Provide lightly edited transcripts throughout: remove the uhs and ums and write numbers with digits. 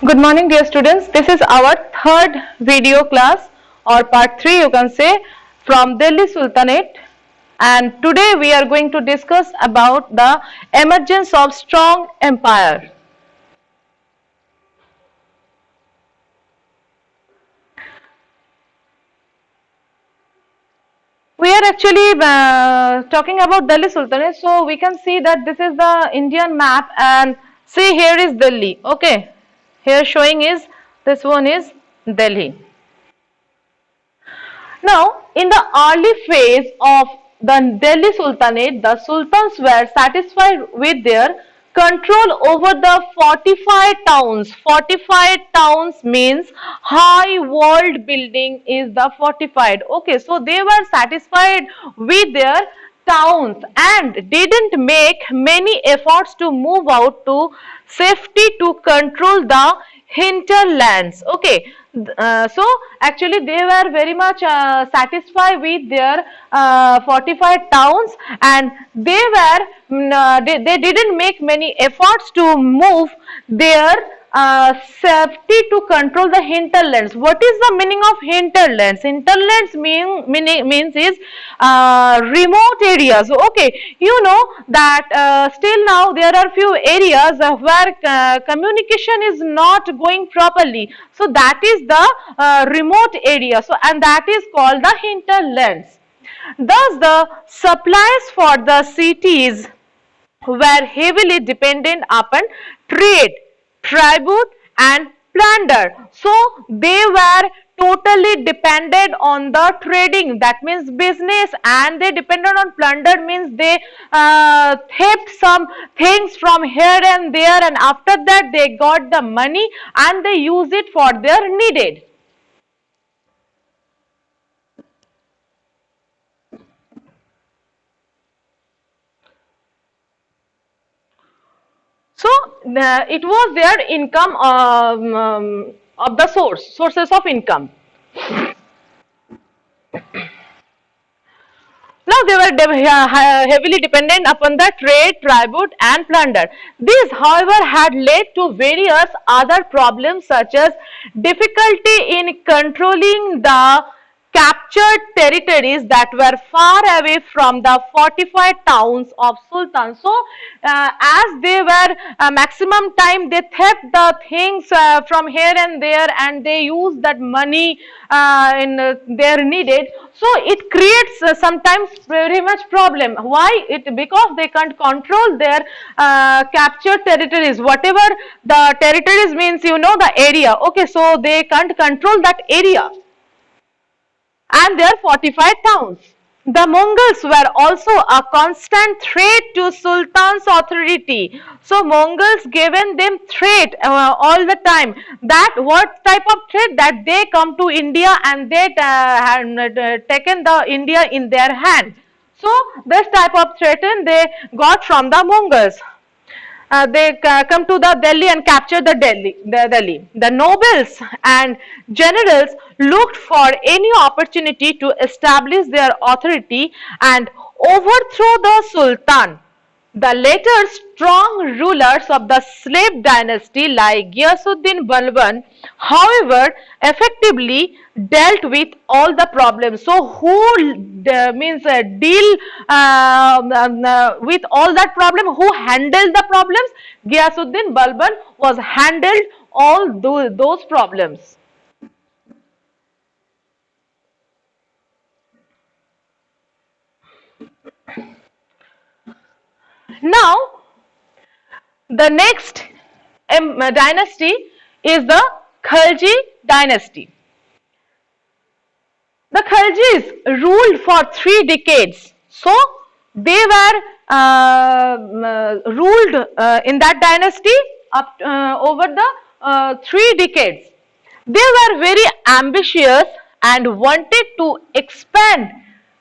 Good morning, dear students. This is our third video class or part 3 you can say from Delhi Sultanate, and today we are going to discuss about the emergence of strong empire. We are actually talking about Delhi Sultanate, so we can see that this is the Indian map and see here is Delhi. Okay, here showing is this one is Delhi. Now, in the early phase of the Delhi Sultanate, the sultans were satisfied with their control over the fortified towns. Fortified towns means high walled building is the fortified. Okay, so they were satisfied with their towns and didn't make many efforts to move out to safety to control the hinterlands. Okay, so actually they were very much satisfied with their fortified towns, and they didn't make any efforts to move their safety to control the hinterlands. What is the meaning of hinterlands? Hinterlands means is remote areas. Okay, you know that still now there are few areas where communication is not going properly. So that is the remote area. So and that is called the hinterlands. Thus, the supplies for the cities were heavily dependent upon trade, tribute and plunder. So they were totally dependent on the trading, that means business, and they depended on plunder means they theft some things from here and there, and after that they got the money and they use it for their needed. So it was their income of the sources of income. Now they were heavily dependent upon the trade, tribute and plunder. These, however, had led to various other problems such as difficulty in controlling the captured territories that were far away from the fortified towns of sultans. So as they were maximum time they theft the things from here and there, and they use that money in their needed. So it creates sometimes very much problem. Why? Because they can't control their captured territories. Whatever the territories means, you know, the area. Okay, so they can't control that area and their fortified towns. The Mongols were also a constant threat to Sultan's authority. So Mongols given them threat all the time. That what type of threat? That they come to India and they had taken the India in their hand. So this type of threat they got from the Mongols. They come to the Delhi and capture the Delhi. The nobles and generals looked for any opportunity to establish their authority and overthrow the Sultan. The later strong rulers of the slave dynasty like Ghiyasuddin Balban, however, effectively dealt with all the problems. So who means deal with all that problem? Who handled the problems? Ghiyasuddin Balban was handled all those problems. Now, the next dynasty is the Khalji dynasty. The Khaljis ruled for 3 decades. So, they were ruled in that dynasty up over the 3 decades. They were very ambitious and wanted to expand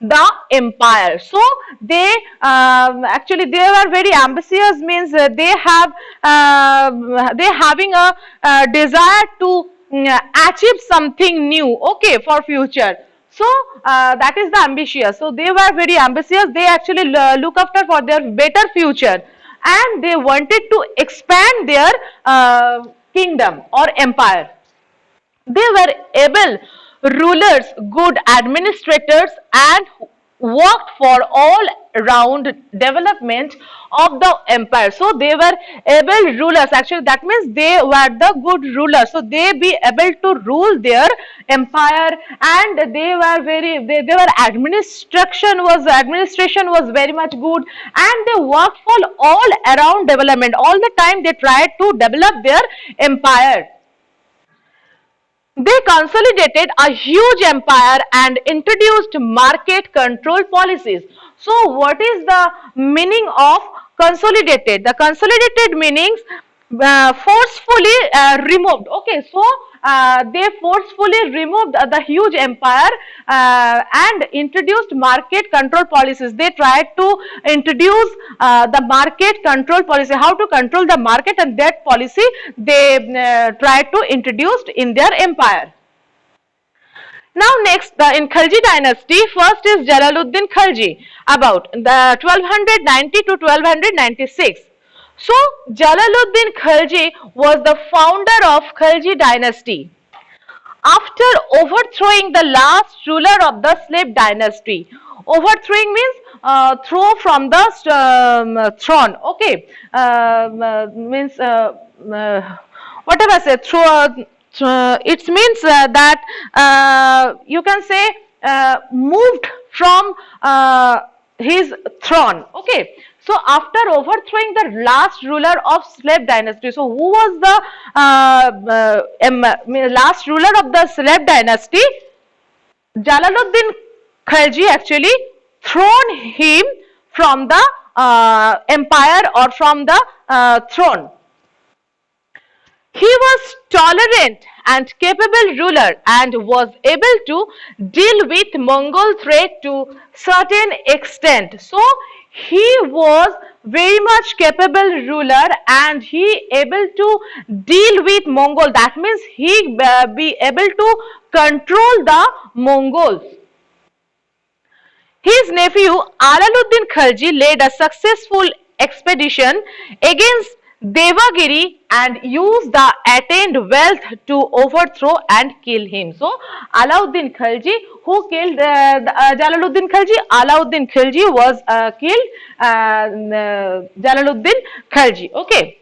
the empire. So they actually they were very ambitious means they having a desire to achieve something new, okay, for future. So that is the ambitious. So they were very ambitious. They actually look after for their better future, and they wanted to expand their kingdom or empire. They were able rulers, good administrators, and worked for all round development of the empire. So they were able rulers, actually that means they were the good rulers, so they be able to rule their empire, and they were they were administration was very much good, and they worked for all around development. All the time they tried to develop their empire. They consolidated a huge empire and introduced market control policies. So, what is the meaning of consolidated? The consolidated meanings forcefully removed. Okay, so they forcefully removed the huge empire and introduced market control policies. They tried to introduce the market control policy, how to control the market, and that policy they tried to introduce in their empire. Now next, in Khalji dynasty, first is Jalaluddin Khalji, about the 1290 to 1296. So Jalaluddin Khalji was the founder of Khalji dynasty. After overthrowing the last ruler of the slave dynasty, overthrowing means throw from the throne. Okay, means whatever I say, throw. It means that you can say moved from his throne. Okay, so after overthrowing the last ruler of slave dynasty, so who was the last ruler of the slave dynasty? Jalaluddin Khalji actually thrown him from the empire or from the throne. He was tolerant and capable ruler and was able to deal with Mongol threat to certain extent. So he was very much capable ruler and he able to deal with Mongol. That means he be able to control the Mongols. His nephew Alaluddin Khalji led a successful expedition against Devagiri and used the attained wealth to overthrow and kill him. So Alauddin Khalji, who killed Jalaluddin Khalji? Alauddin Khalji was killed Jalaluddin Khalji. Okay.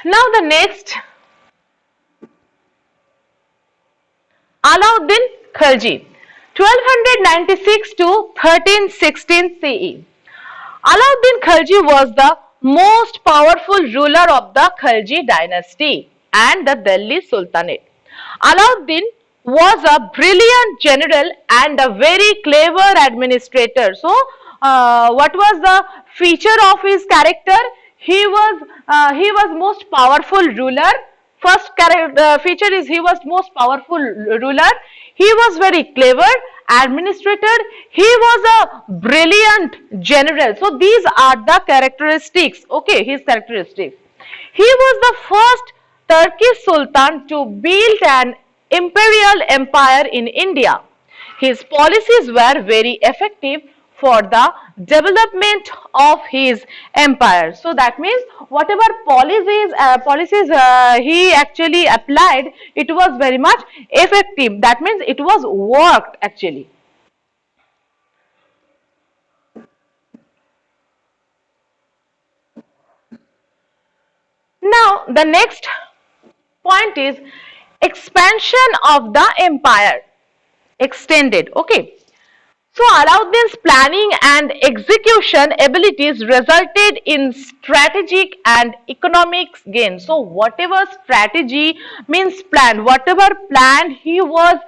Now the next, Alauddin Khalji, 1296 to 1316 CE. Alauddin Khalji was the most powerful ruler of the Khalji dynasty and the Delhi Sultanate. Alauddin was a brilliant general and a very clever administrator. So, what was the feature of his character? He was most powerful ruler. First feature is he was most powerful ruler. He was very clever administrator. He was a brilliant general. So these are the characteristics. Okay, his characteristics. He was the first Turkish Sultan to build an imperial empire in India. His policies were very effective for the development of his empire. So that means whatever policies he actually applied, it was very much effective. That means it was worked actually. Now the next point is expansion of the empire, extended. Okay. So Alauddin's planning and execution abilities resulted in strategic and economic gain. So whatever strategy means plan, whatever plan he was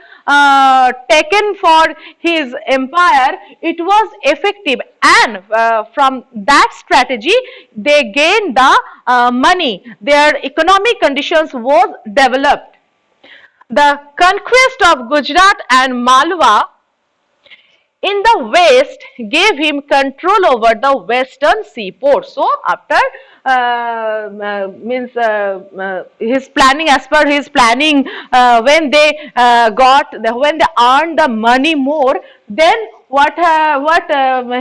taken for his empire, it was effective, and from that strategy they gained the money. Their economic conditions was developed. The conquest of Gujarat and Malwa in the west gave him control over the western seaport. So after means his planning, as per his planning, when they when they earned the money more, then what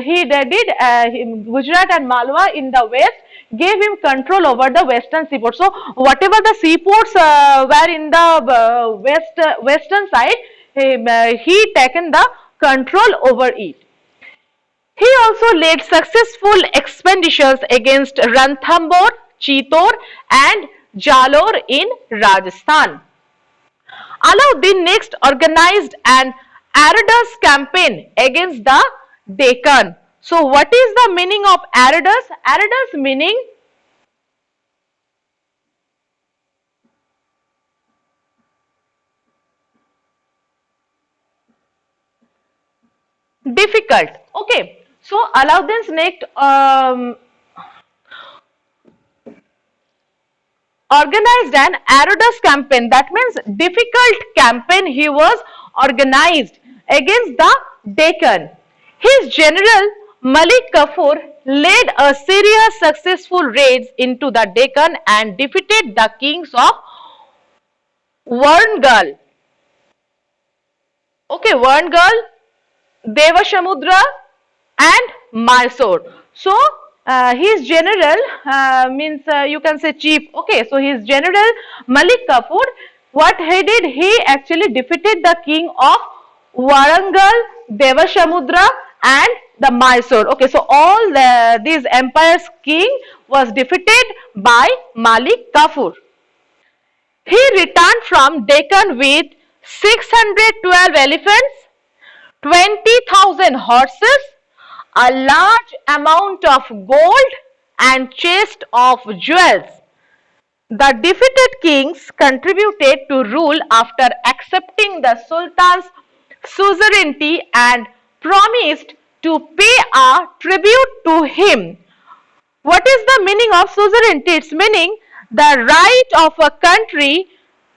he did, Gujarat and Malwa in the west gave him control over the western seaport. So whatever the seaports were in the western side, he taken the control over it. He also led successful expeditions against Ranthambore, Chittor and Jalore in Rajasthan. Alauddin next organized an Aradas campaign against the Deccan. So what is the meaning of Aradas? Aradas meaning difficult. Okay. So Alauddin's next organized an Aradas campaign. That means difficult campaign he was organized against the Deccan. His general Malik Kafur led a serious successful raids into the Deccan and defeated the kings of Warngal. Okay, Warngal, Devashamudra and Mysore. So his general means you can say chief. Okay, so his general Malik Kafur, what he did, he actually defeated the king of Warangal, Devashamudra and the Mysore. Okay, so all these empires king was defeated by Malik Kafur. He returned from Deccan with 612 elephants, 20,000 horses, a large amount of gold and chest of jewels. The defeated kings contributed to rule after accepting the Sultan's suzerainty and promised to pay a tribute to him. What is the meaning of suzerainty? It's meaning the right of a country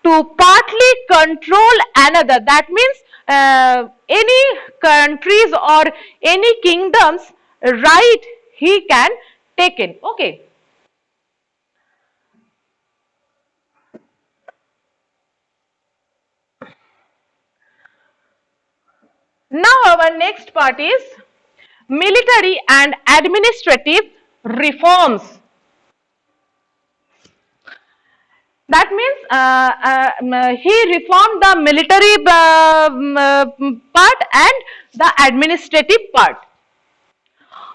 to partly control another. That means any countries or any kingdoms right he can take in. Okay. Now our next part is military and administrative reforms. That means he reformed the military part and the administrative part.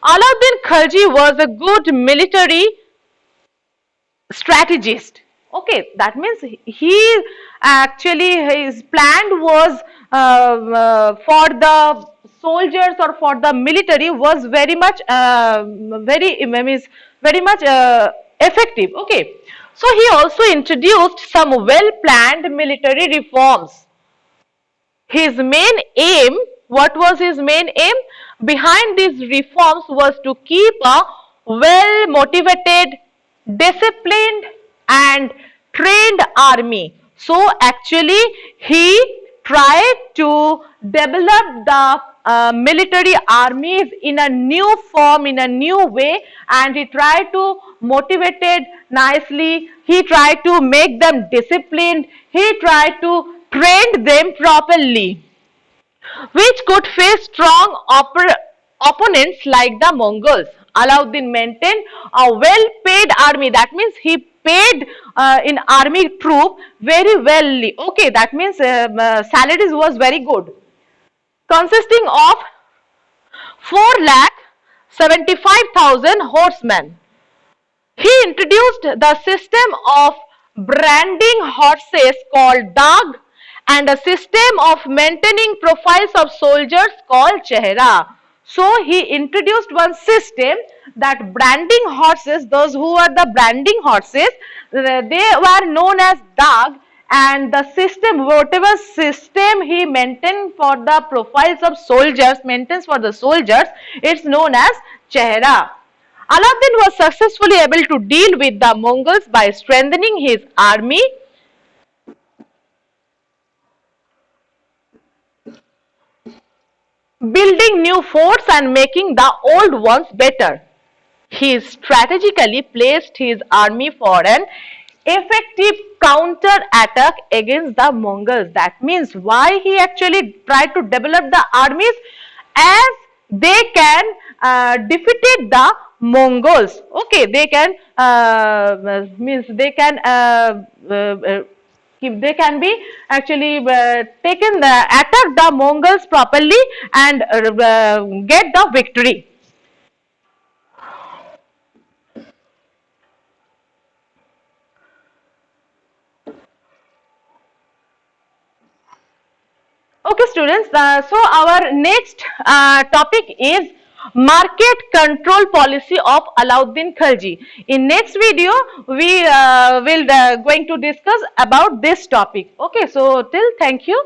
Alauddin Khalji was a good military strategist. Okay, that means he actually his plan was for the soldiers or for the military was very much means very much effective. Okay, so he also introduced some well planned military reforms. His main aim, what was his main aim? Behind these reforms was to keep a well motivated, disciplined and trained army. So actually he tried to develop the military armies in a new form, in a new way, and he tried to motivate it nicely. He tried to make them disciplined. He tried to train them properly, which could face strong opponents like the Mongols. Alauddin maintained a well-paid army. That means he paid in army troop very well. Okay, that means salaries was very good, consisting of 4,75,000 horsemen. He introduced the system of branding horses called Dag and a system of maintaining profiles of soldiers called Chehra. So he introduced one system that branding horses, those who are the branding horses, they were known as Dag, and the system, whatever system he maintained for the profiles of soldiers, maintains for the soldiers, it's known as Chehra. Alauddin was successfully able to deal with the Mongols by strengthening his army, building new forts and making the old ones better. He strategically placed his army for an effective counter attack against the Mongols. That means why he actually tried to develop the armies, as they can defeated the Mongols. Okay, they can means they can if they can be actually taken the attack the Mongols properly and get the victory. Okay, students. So our next topic is market control policy of Alauddin Khalji. In next video, we will going to discuss about this topic. Okay. So till thank you.